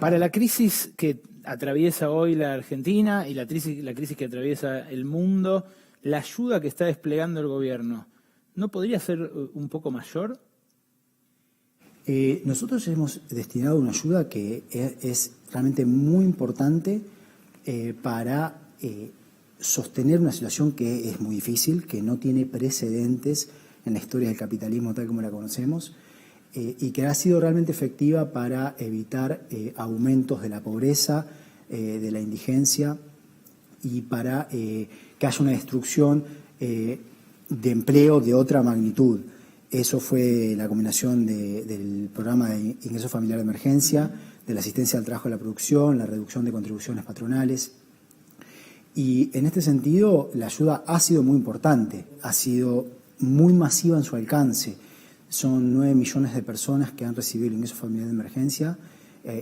Para la crisis que atraviesa hoy la Argentina y la crisis que atraviesa el mundo, la ayuda que está desplegando el gobierno, ¿no podría ser un poco mayor? Nosotros hemos destinado una ayuda que es realmente muy importante para sostener una situación que es muy difícil, que no tiene precedentes en la historia del capitalismo tal como la conocemos, y que ha sido realmente efectiva para evitar aumentos de la pobreza, de la indigencia y para que haya una destrucción de empleo de otra magnitud. Eso fue la combinación del programa de ingreso familiar de emergencia, de la asistencia al trabajo de la producción, la reducción de contribuciones patronales. Y en este sentido, la ayuda ha sido muy importante, ha sido muy masiva en su alcance. Son 9 millones de personas que han recibido el ingreso familiar de emergencia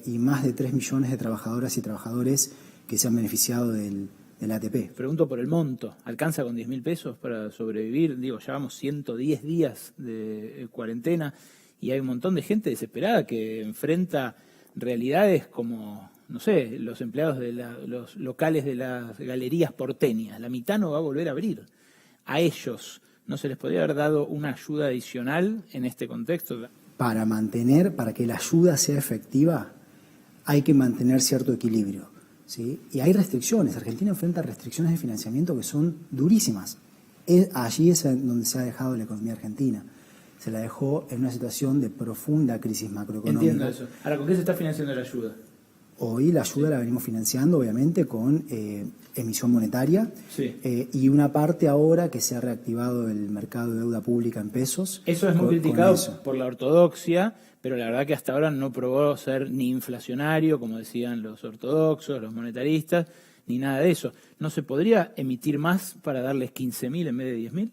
y más de 3 millones de trabajadoras y trabajadores que se han beneficiado del ATP. Pregunto por el monto. ¿Alcanza con 10.000 pesos para sobrevivir? Digo, llevamos 110 días de cuarentena y hay un montón de gente desesperada que enfrenta realidades como, no sé, los empleados de los locales de las galerías porteñas. La mitad no va a volver a abrir. A ellos, ¿no se les podría haber dado una ayuda adicional en este contexto? Para que la ayuda sea efectiva, hay que mantener cierto equilibrio, ¿sí? Y hay restricciones. Argentina enfrenta restricciones de financiamiento que son durísimas. Allí es donde se ha dejado la economía argentina. Se la dejó en una situación de profunda crisis macroeconómica. Entiendo eso. Ahora, ¿con qué se está financiando la ayuda? Hoy la ayuda la venimos financiando, obviamente, con emisión monetaria y una parte ahora que se ha reactivado el mercado de deuda pública en pesos. Eso es muy criticado por la ortodoxia, pero la verdad que hasta ahora no probó ser ni inflacionario, como decían los ortodoxos, los monetaristas, ni nada de eso. ¿No se podría emitir más para darles 15.000 en vez de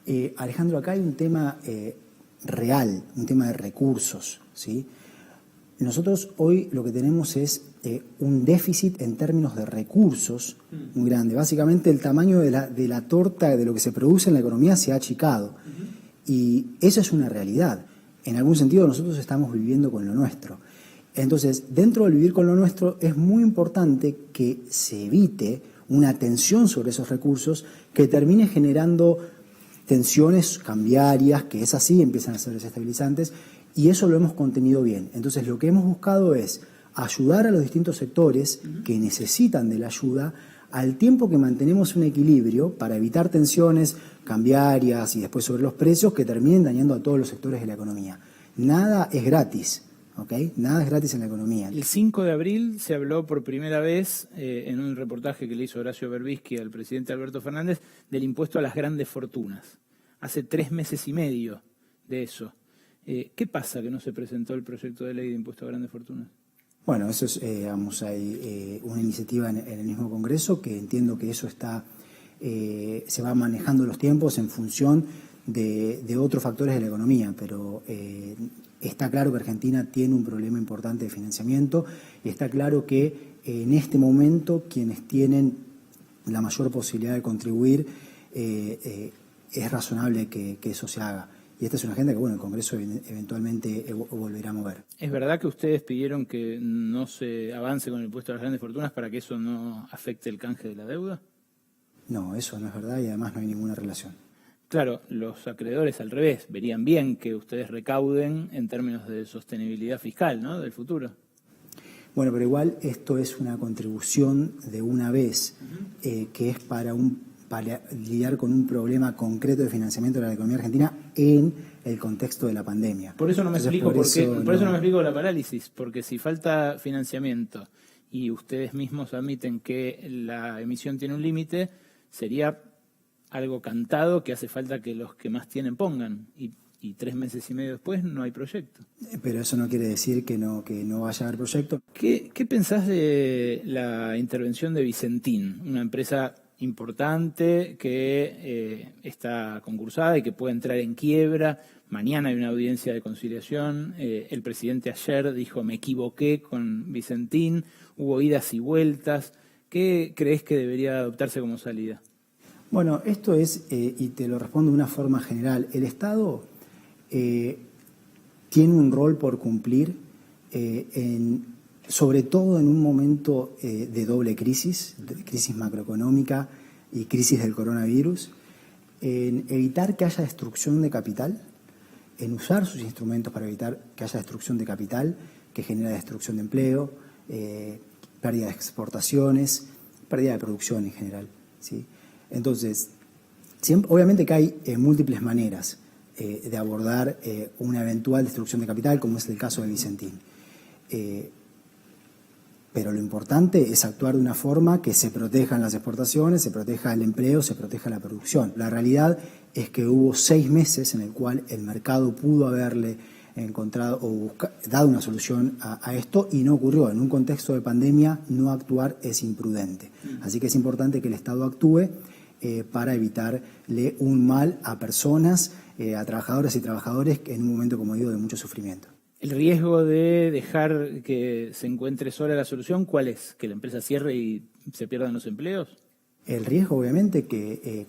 10.000? Alejandro, acá hay un tema real, un tema de recursos, ¿sí? Nosotros hoy lo que tenemos es un déficit en términos de recursos muy grande. Básicamente el tamaño de la torta de lo que se produce en la economía se ha achicado. Y eso es una realidad. En algún sentido nosotros estamos viviendo con lo nuestro. Entonces, dentro del vivir con lo nuestro es muy importante que se evite una tensión sobre esos recursos que termine generando tensiones cambiarias, que es así, empiezan a ser desestabilizantes, y eso lo hemos contenido bien. Entonces lo que hemos buscado es ayudar a los distintos sectores que necesitan de la ayuda al tiempo que mantenemos un equilibrio para evitar tensiones cambiarias y después sobre los precios que terminen dañando a todos los sectores de la economía. Nada es gratis, ¿ok? Nada es gratis en la economía. El 5 de abril se habló por primera vez en un reportaje que le hizo Horacio Berbisky al presidente Alberto Fernández del impuesto a las grandes fortunas. Hace 3 meses y medio de eso. ¿Qué pasa que no se presentó el proyecto de ley de impuesto a grandes fortunas? Bueno, eso es, hay una iniciativa en el mismo Congreso que entiendo que eso está, se va manejando los tiempos en función de otros factores de la economía, pero está claro que Argentina tiene un problema importante de financiamiento y está claro que en este momento quienes tienen la mayor posibilidad de contribuir es razonable que eso se haga. Y esta es una agenda que, bueno, el Congreso eventualmente volverá a mover. ¿Es verdad que ustedes pidieron que no se avance con el impuesto a las grandes fortunas para que eso no afecte el canje de la deuda? No, eso no es verdad y además no hay ninguna relación. Claro, los acreedores al revés verían bien que ustedes recauden en términos de sostenibilidad fiscal, ¿no?, del futuro. Bueno, pero igual esto es una contribución de una vez que es para lidiar con un problema concreto de financiamiento de la economía argentina en el contexto de la pandemia. Por eso no me explico por eso no me explico la parálisis, porque si falta financiamiento y ustedes mismos admiten que la emisión tiene un límite, sería algo cantado que hace falta que los que más tienen pongan y 3 meses y medio después no hay proyecto. Pero eso no quiere decir que no vaya a haber proyecto. ¿Qué pensás de la intervención de Vicentín, una empresa importante que está concursada y que puede entrar en quiebra? Mañana hay una audiencia de conciliación. El presidente ayer dijo: me equivoqué con Vicentín. Hubo idas y vueltas. ¿Qué crees que debería adoptarse como salida? Bueno, esto es, y te lo respondo de una forma general, el Estado tiene un rol por cumplir en sobre todo en un momento de doble crisis, crisis macroeconómica y crisis del coronavirus, en evitar que haya destrucción de capital, en usar sus instrumentos para evitar que haya destrucción de capital, que genera destrucción de empleo, pérdida de exportaciones, pérdida de producción en general, ¿sí? Entonces, obviamente que hay múltiples maneras de abordar una eventual destrucción de capital, como es el caso de Vicentín. Pero lo importante es actuar de una forma que se protejan las exportaciones, se proteja el empleo, se proteja la producción. La realidad es que hubo 6 meses en el cual el mercado pudo haberle encontrado o dado una solución a esto y no ocurrió. En un contexto de pandemia, no actuar es imprudente. Así que es importante que el Estado actúe para evitarle un mal a personas, a trabajadoras y trabajadores en un momento, como digo, de mucho sufrimiento. ¿El riesgo de dejar que se encuentre sola la solución cuál es? ¿Que la empresa cierre y se pierdan los empleos? El riesgo, obviamente, que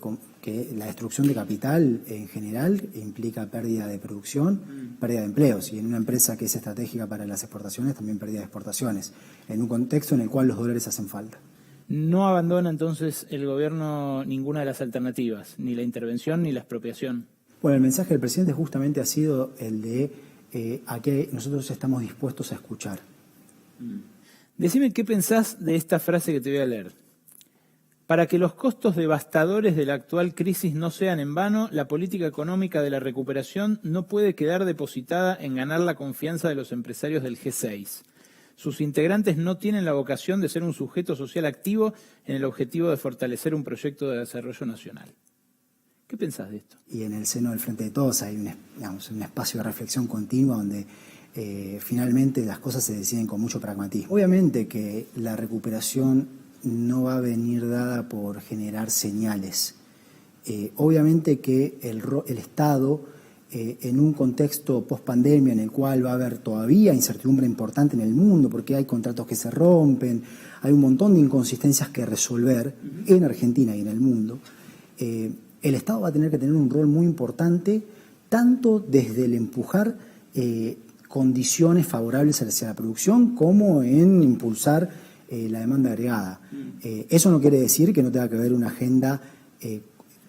la destrucción de capital en general implica pérdida de producción, pérdida de empleos. Y en una empresa que es estratégica para las exportaciones, también pérdida de exportaciones, en un contexto en el cual los dólares hacen falta. ¿No abandona entonces el gobierno ninguna de las alternativas, ni la intervención ni la expropiación? Bueno, el mensaje del presidente justamente ha sido el de a que nosotros estamos dispuestos a escuchar. Decime qué pensás de esta frase que te voy a leer. Para que los costos devastadores de la actual crisis no sean en vano, la política económica de la recuperación no puede quedar depositada en ganar la confianza de los empresarios del G6. Sus integrantes no tienen la vocación de ser un sujeto social activo en el objetivo de fortalecer un proyecto de desarrollo nacional. ¿Qué pensás de esto? Y en el seno del Frente de Todos hay un espacio de reflexión continua donde finalmente las cosas se deciden con mucho pragmatismo. Obviamente que la recuperación no va a venir dada por generar señales. Obviamente que el Estado, en un contexto post-pandemia en el cual va a haber todavía incertidumbre importante en el mundo, porque hay contratos que se rompen, hay un montón de inconsistencias que resolver en Argentina y en el mundo, el Estado va a tener que tener un rol muy importante, tanto desde el empujar condiciones favorables hacia la producción, como en impulsar la demanda agregada. Eso no quiere decir que no tenga que haber una agenda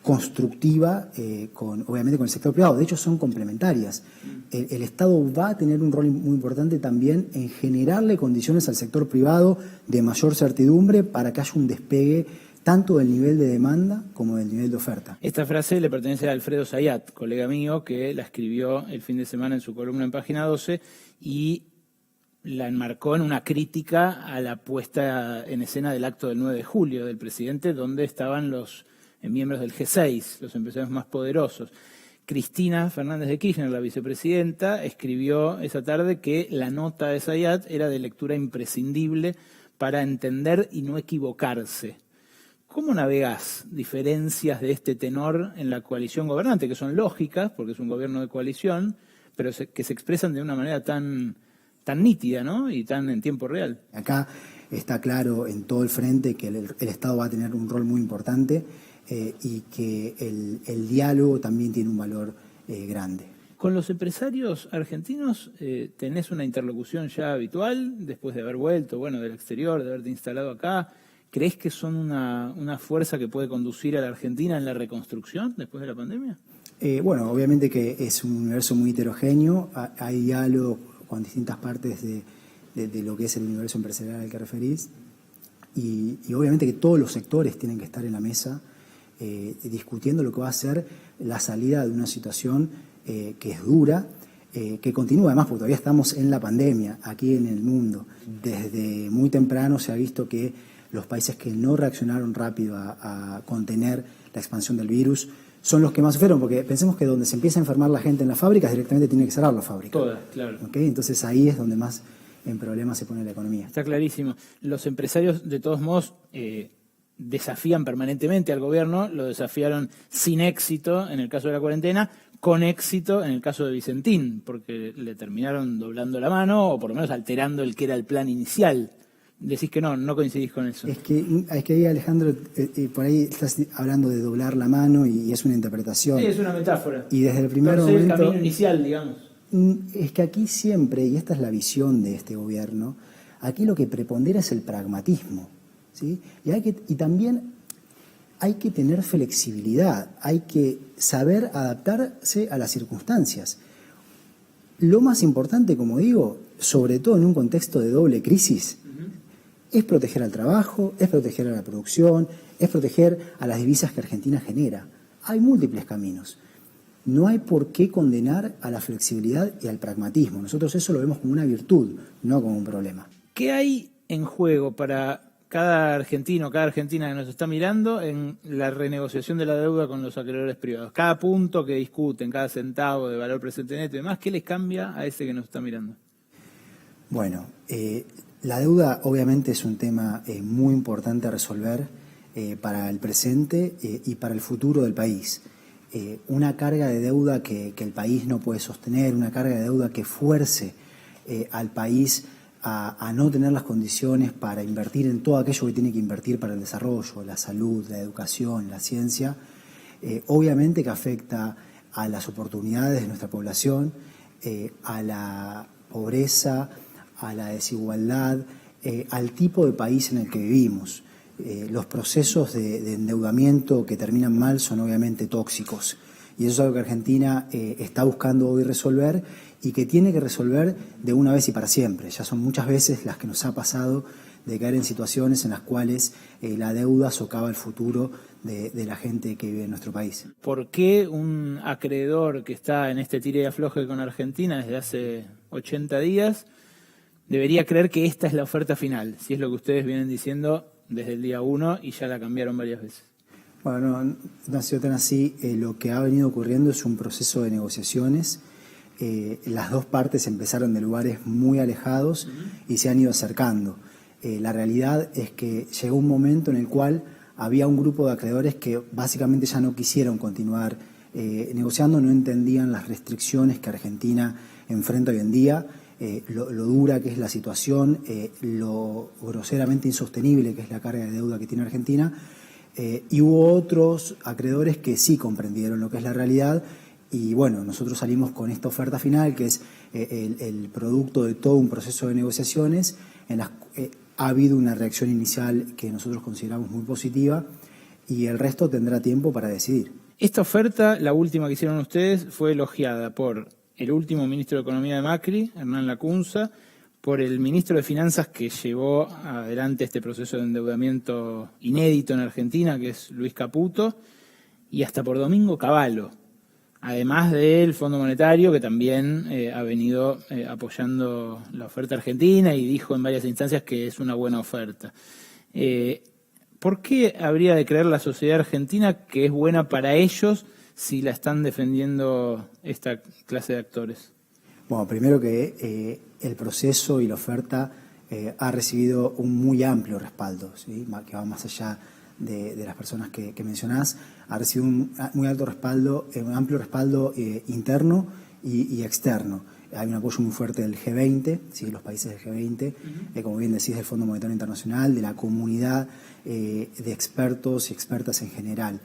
constructiva, obviamente con el sector privado. De hecho, son complementarias. El Estado va a tener un rol muy importante también en generarle condiciones al sector privado de mayor certidumbre para que haya un despegue tanto del nivel de demanda como del nivel de oferta. Esta frase le pertenece a Alfredo Zayat, colega mío, que la escribió el fin de semana en su columna en Página 12 y la enmarcó en una crítica a la puesta en escena del acto del 9 de julio del presidente, donde estaban los miembros del G6, los empresarios más poderosos. Cristina Fernández de Kirchner, la vicepresidenta, escribió esa tarde que la nota de Zayat era de lectura imprescindible para entender y no equivocarse. ¿Cómo navegás diferencias de este tenor en la coalición gobernante, que son lógicas, porque es un gobierno de coalición, pero que se expresan de una manera tan nítida, ¿no? Y tan en tiempo real? Acá está claro en todo el frente que el Estado va a tener un rol muy importante y que el diálogo también tiene un valor grande. ¿Con los empresarios argentinos tenés una interlocución ya habitual, después de haber vuelto, del exterior, de haberte instalado acá? ¿Crees que son una fuerza que puede conducir a la Argentina en la reconstrucción después de la pandemia? Obviamente que es un universo muy heterogéneo, hay diálogo con distintas partes de lo que es el universo empresarial al que referís, y obviamente que todos los sectores tienen que estar en la mesa discutiendo lo que va a ser la salida de una situación que es dura, que continúa además porque todavía estamos en la pandemia aquí en el mundo. Desde muy temprano se ha visto que los países que no reaccionaron rápido a contener la expansión del virus son los que más sufrieron, porque pensemos que donde se empieza a enfermar la gente en las fábricas, directamente tiene que cerrar la fábrica. Todas, claro. ¿Okay? Entonces ahí es donde más en problemas se pone la economía. Está clarísimo. Los empresarios, de todos modos, desafían permanentemente al gobierno, lo desafiaron sin éxito en el caso de la cuarentena, con éxito en el caso de Vicentín, porque le terminaron doblando la mano o por lo menos alterando el que era el plan inicial. Decís que no coincidís con eso. Es que ahí, Alejandro, por ahí estás hablando de doblar la mano y es una interpretación. Sí, es una metáfora. Y desde el primer momento... el camino inicial, digamos. Es que aquí siempre, y esta es la visión de este gobierno, Aquí lo que prepondera es el pragmatismo, ¿sí? Y también hay que tener flexibilidad, hay que saber adaptarse a las circunstancias. Lo más importante, como digo, sobre todo en un contexto de doble crisis, es proteger al trabajo, es proteger a la producción, es proteger a las divisas que Argentina genera. Hay múltiples caminos. No hay por qué condenar a la flexibilidad y al pragmatismo. Nosotros eso lo vemos como una virtud, no como un problema. ¿Qué hay en juego para cada argentino, cada argentina que nos está mirando en la renegociación de la deuda con los acreedores privados? Cada punto que discuten, cada centavo de valor presente neto y demás, ¿qué les cambia a ese que nos está mirando? Bueno, la deuda obviamente es un tema muy importante a resolver para el presente y para el futuro del país. Una carga de deuda que el país no puede sostener, una carga de deuda que fuerce al país a no tener las condiciones para invertir en todo aquello que tiene que invertir para el desarrollo, la salud, la educación, la ciencia, obviamente que afecta a las oportunidades de nuestra población, a la pobreza, a la desigualdad, al tipo de país en el que vivimos. Los procesos de endeudamiento que terminan mal son obviamente tóxicos y eso es algo que Argentina está buscando hoy resolver y que tiene que resolver de una vez y para siempre. Ya son muchas veces las que nos ha pasado de caer en situaciones en las cuales la deuda socava el futuro de la gente que vive en nuestro país. ¿Por qué un acreedor que está en este tire y afloje con Argentina desde hace 80 días debería creer que esta es la oferta final, si es lo que ustedes vienen diciendo desde el día 1 y ya la cambiaron varias veces? Bueno, no ha sido tan así. Lo que ha venido ocurriendo es un proceso de negociaciones. Las dos partes empezaron de lugares muy alejados y se han ido acercando. La realidad es que llegó un momento en el cual había un grupo de acreedores que básicamente ya no quisieron continuar negociando, no entendían las restricciones que Argentina enfrenta hoy en día. Lo dura que es la situación, lo groseramente insostenible que es la carga de deuda que tiene Argentina, y hubo otros acreedores que sí comprendieron lo que es la realidad y bueno, nosotros salimos con esta oferta final que es el producto de todo un proceso de negociaciones en las ha habido una reacción inicial que nosotros consideramos muy positiva y el resto tendrá tiempo para decidir. Esta oferta, la última que hicieron ustedes, fue elogiada por el último ministro de Economía de Macri, Hernán Lacunza, por el ministro de Finanzas que llevó adelante este proceso de endeudamiento inédito en Argentina, que es Luis Caputo, y hasta por Domingo Cavallo, además del Fondo Monetario, que también ha venido apoyando la oferta argentina y dijo en varias instancias que es una buena oferta. ¿Por qué habría de creer la sociedad argentina que es buena para ellos si la están defendiendo esta clase de actores? Bueno, primero que el proceso y la oferta ha recibido un muy amplio respaldo, ¿sí? Que va más allá de las personas que mencionás, ha recibido un muy alto respaldo, un amplio respaldo interno y externo. Hay un apoyo muy fuerte del G20, ¿sí? Los países del G20, como bien decís, del Fondo Monetario Internacional, de la comunidad de expertos y expertas en general.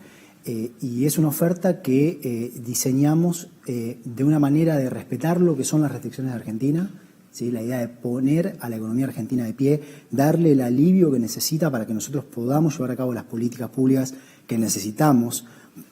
Y es una oferta que diseñamos de una manera de respetar lo que son las restricciones de Argentina, ¿sí? La idea de poner a la economía argentina de pie, darle el alivio que necesita para que nosotros podamos llevar a cabo las políticas públicas que necesitamos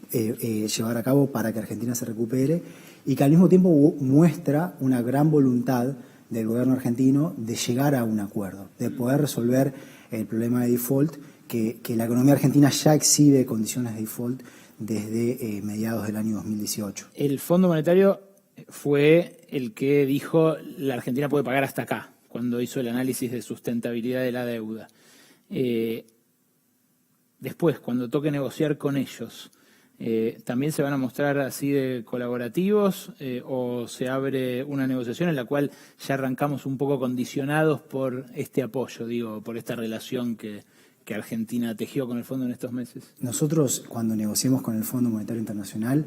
llevar a cabo para que Argentina se recupere y que al mismo tiempo muestra una gran voluntad del gobierno argentino de llegar a un acuerdo, de poder resolver el problema de default que la economía argentina ya exhibe condiciones de default desde mediados del año 2018. El Fondo Monetario fue el que dijo la Argentina puede pagar hasta acá, cuando hizo el análisis de sustentabilidad de la deuda. Después, cuando toque negociar con ellos, ¿también se van a mostrar así de colaborativos o se abre una negociación en la cual ya arrancamos un poco condicionados por este apoyo, digo, por esta relación que Argentina tejió con el fondo en estos meses? Nosotros, cuando negociemos con el Fondo Monetario Internacional,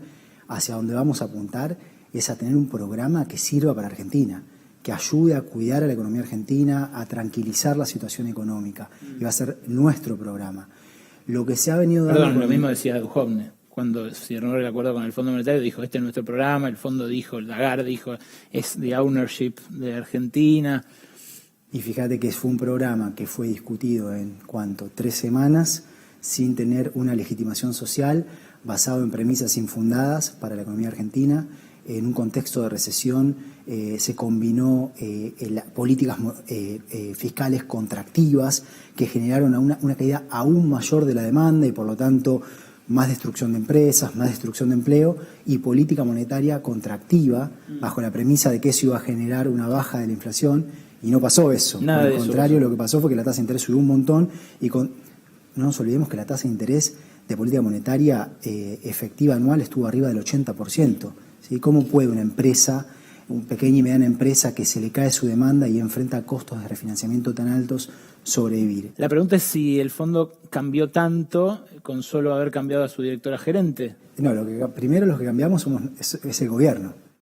hacia donde vamos a apuntar es a tener un programa que sirva para Argentina, que ayude a cuidar a la economía argentina, a tranquilizar la situación económica. Y va a ser nuestro programa. Lo que se ha venido dando... Perdón, lo mismo decía Duhovne. Cuando cerró el acuerdo con el Fondo Monetario, dijo, este es nuestro programa, el fondo dijo, Lagarde dijo, es the ownership de Argentina. Y fíjate que fue un programa que fue discutido en, ¿cuánto? 3 semanas, sin tener una legitimación social, basado en premisas infundadas para la economía argentina. En un contexto de recesión se combinó políticas fiscales contractivas que generaron una caída aún mayor de la demanda y por lo tanto más destrucción de empresas, más destrucción de empleo y política monetaria contractiva bajo la premisa de que eso iba a generar una baja de la inflación y no pasó eso. Nada Por de el eso contrario, pasó. lo que pasó fue que la tasa de interés subió un montón y no nos olvidemos que la tasa de interés de política monetaria efectiva anual estuvo arriba del 80%. ¿Sí? ¿Cómo puede una empresa, una pequeña y mediana empresa que se le cae su demanda y enfrenta costos de refinanciamiento tan altos, sobrevivir? La pregunta es si el fondo cambió tanto con solo haber cambiado a su directora gerente. No, primero los que cambiamos es el gobierno.